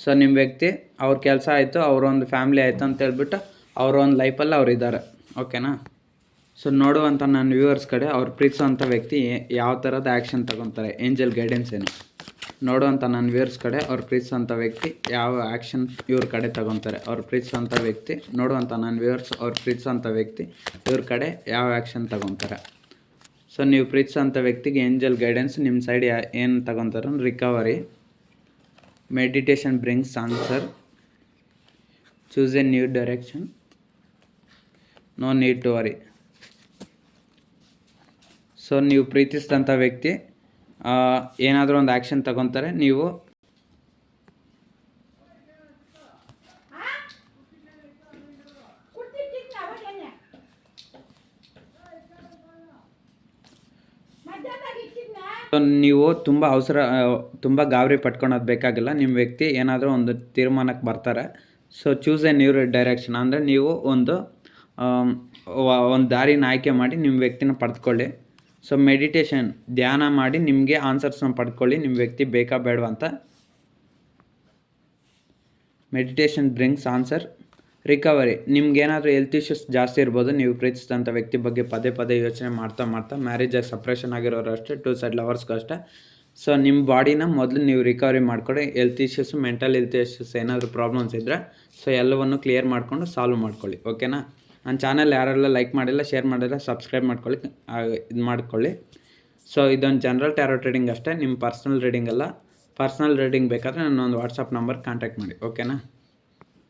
ಸೊ ನಿಮ್ಮ ವ್ಯಕ್ತಿ ಅವ್ರ ಕೆಲಸ ಆಯಿತು, ಅವರೊಂದು ಫ್ಯಾಮ್ಲಿ ಆಯಿತು ಅಂತ ಹೇಳ್ಬಿಟ್ಟು ಅವರ ಒಂದು ಲೈಫಲ್ಲಿ ಅವ್ರು ಇದ್ದಾರೆ. ಓಕೆನಾ? ಸೊ ನೋಡುವಂಥ ನನ್ನ ವ್ಯೂವರ್ಸ್ ಕಡೆ, ಅವ್ರು ಪ್ರೀತಿಸೋವಂಥ ವ್ಯಕ್ತಿ ಯಾವ ಥರದ ಆ್ಯಕ್ಷನ್ ತೊಗೊತಾರೆ, ಏಂಜಲ್ ಗೈಡೆನ್ಸ್ ಏನು? ನೋಡುವಂಥ ನನ್ನ ವ್ಯೂವರ್ಸ್ ಕಡೆ, ಅವ್ರು ಪ್ರೀತಿಸೋಂಥ ವ್ಯಕ್ತಿ ಯಾವ ಆ್ಯಕ್ಷನ್ ಇವ್ರ ಕಡೆ ತೊಗೊತಾರೆ? ಅವ್ರು ಪ್ರೀತಿಸೋಂಥ ವ್ಯಕ್ತಿ, ನೋಡುವಂಥ ನನ್ನ ವ್ಯೂವರ್ಸ್, ಅವ್ರು ಪ್ರೀತಿಸೋಂಥ ವ್ಯಕ್ತಿ ಇವ್ರ ಕಡೆ ಯಾವ ಆ್ಯಕ್ಷನ್ ತೊಗೊತಾರೆ? ಸೊ ನೀವು ಪ್ರೀತಿಸೋಂಥ ವ್ಯಕ್ತಿಗೆ ಏಂಜಲ್ ಗೈಡೆನ್ಸ್ ನಿಮ್ಮ ಸೈಡ್ ಏನು ತೊಗೊತಾರೆ? Recovery, meditation brings answer, choose a new direction, no need to worry. So ನೀವು ಪ್ರೀತಿಸಿದಂಥ ವ್ಯಕ್ತಿ ಏನಾದರೂ ಒಂದು ಆ್ಯಕ್ಷನ್ ತೊಗೊತಾರೆ. ನೀವು ನೀವು ತುಂಬ ಗಾಬರಿ ಪಟ್ಕೊಳೋದು ಬೇಕಾಗಿಲ್ಲ. ನಿಮ್ಮ ವ್ಯಕ್ತಿ ಏನಾದರೂ ಒಂದು ತೀರ್ಮಾನಕ್ಕೆ ಬರ್ತಾರೆ. So choose a new direction ಅಂದರೆ, ನೀವು ಒಂದು ದಾರಿನ ಆಯ್ಕೆ ಮಾಡಿ ನಿಮ್ಮ ವ್ಯಕ್ತಿನ ಪಡೆದುಕೊಳ್ಳಿ. ಸೊ ಮೆಡಿಟೇಷನ್, ಧ್ಯಾನ ಮಾಡಿ ನಿಮಗೆ ಆನ್ಸರ್ಸ್ನ ಪಡ್ಕೊಳ್ಳಿ, ನಿಮ್ಮ ವ್ಯಕ್ತಿ ಬೇಕಾ ಬೇಡವಾ ಅಂತ. Meditation brings answer. ರಿಕವರಿ, ನಿಮ್ಗೇನಾದರೂ ಹೆಲ್ತ್ ಇಶ್ಯೂಸ್ ಜಾಸ್ತಿ ಇರ್ಬೋದು, ನೀವು ಪ್ರೀತಿಸಿದಂಥ ವ್ಯಕ್ತಿ ಬಗ್ಗೆ ಪದೇ ಪದೇ ಯೋಚನೆ ಮಾಡ್ತಾ ಮ್ಯಾರೇಜಾಗಿ ಸಪ್ರೇಷನ್ ಆಗಿರೋರು ಅಷ್ಟೇ, 2 ಸೈಡ್ ಲವರ್ಸ್ಗೂ ಅಷ್ಟೇ. ಸೊ ನಿಮ್ಮ ಬಾಡಿನ ಮೊದಲು ನೀವು ರಿಕವರಿ ಮಾಡ್ಕೊಳ್ಳಿ. Health issues, mental health issues ಏನಾದರೂ ಪ್ರಾಬ್ಲಮ್ಸ್ ಇದ್ದರೆ ಸೊ ಎಲ್ಲವನ್ನು ಕ್ಲಿಯರ್ ಮಾಡಿಕೊಂಡು ಸಾಲ್ವ್ ಮಾಡ್ಕೊಳ್ಳಿ. ಓಕೆನಾ? ನನ್ನ ಚಾನಲ್ ಯಾರೆಲ್ಲ ಲೈಕ್ ಮಾಡಿಲ್ಲ, ಶೇರ್ ಮಾಡಿಲ್ಲ, ಸಬ್ಸ್ಕ್ರೈಬ್ ಮಾಡ್ಕೊಳ್ಳಿ, ಇದು ಮಾಡ್ಕೊಳ್ಳಿ. ಸೊ ಇದೊಂದು ಜನರಲ್ ಟ್ಯಾರೋ ಟ್ರೇಡಿಂಗ್ ಅಷ್ಟೇ, ನಿಮ್ಮ ಪರ್ಸ್ನಲ್ ರೀಡಿಂಗ್ ಅಲ್ಲ. ಪರ್ಸ್ನಲ್ ರೀಡಿಂಗ್ ಬೇಕಾದರೆ ನನ್ನೊಂದು ವಾಟ್ಸಪ್ ನಂಬರ್ ಕಾಂಟ್ಯಾಕ್ಟ್ ಮಾಡಿ, ಓಕೆನಾ.